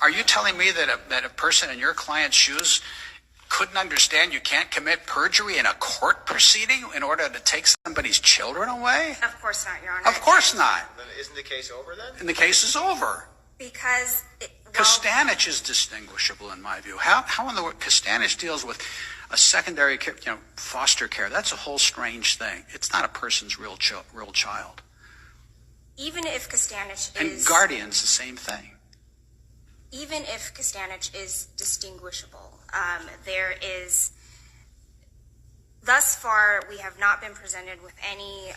Are you telling me that a person in your client's shoes couldn't understand you can't commit perjury in a court proceeding in order to take somebody's children away? Of course not, Your Honor. Of course not. Then isn't the case over then? And the case is over. Because Costanich is distinguishable in my view. How in the world Costanich deals with a secondary care, foster care? That's a whole strange thing. It's not a person's real child. even if Costanich is... And guardian's the same thing. Even if Costanich is distinguishable, there is... Thus far, we have not been presented with any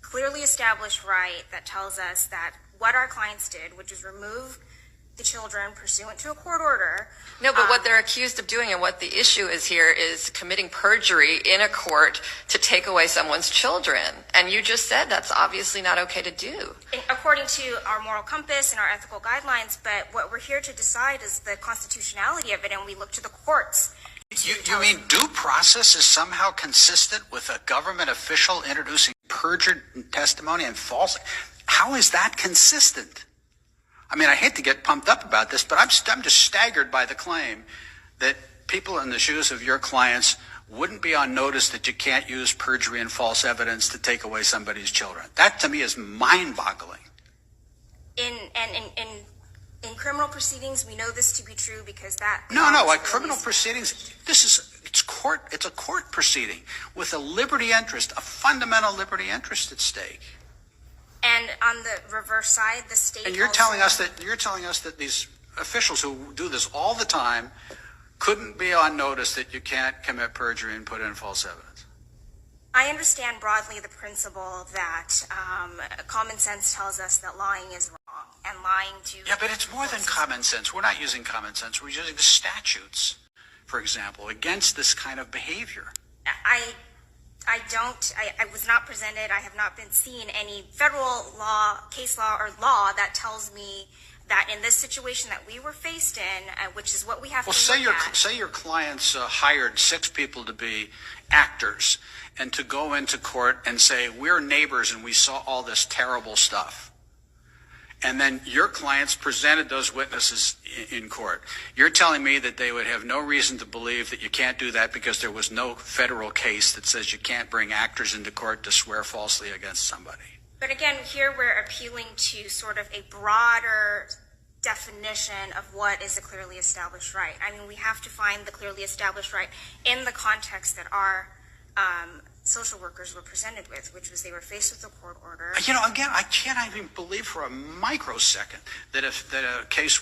clearly established right that tells us that what our clients did, which is remove the children pursuant to a court order. No, but what they're accused of doing and what the issue is here is committing perjury in a court to take away someone's children. And you just said that's obviously not okay to do. According to our moral compass and our ethical guidelines, but what we're here to decide is the constitutionality of it, and we look to the courts. You mean due process is somehow consistent with a government official introducing perjured testimony and false? How is that consistent? I mean, I hate to get pumped up about this, but I'm just staggered by the claim that people in the shoes of your clients wouldn't be on notice that you can't use perjury and false evidence to take away somebody's children. That to me is mind-boggling. In criminal proceedings, we know this to be true because that... No, criminal proceedings, it's a court proceeding with a liberty interest, a fundamental liberty interest at stake. And on the reverse side, the state... And you're telling us that these officials who do this all the time couldn't be on notice that you can't commit perjury and put in false evidence. I understand broadly the principle that common sense tells us that lying is wrong and lying to... Yeah, but it's more than common sense. We're not using common sense. We're using the statutes, for example, against this kind of behavior. I was not presented, I have not been seen any federal law, case law, or law that tells me that in this situation that we were faced in, which is what we have to look at. Say your clients hired 6 people to be actors and to go into court and say, we're neighbors and we saw all this terrible stuff. And then your clients presented those witnesses in court. You're telling me that they would have no reason to believe that you can't do that because there was no federal case that says you can't bring actors into court to swear falsely against somebody. But again, here we're appealing to sort of a broader definition of what is a clearly established right. I mean, we have to find the clearly established right in the context that our social workers were presented with, which was they were faced with a court order. Again, I can't even believe for a microsecond that a case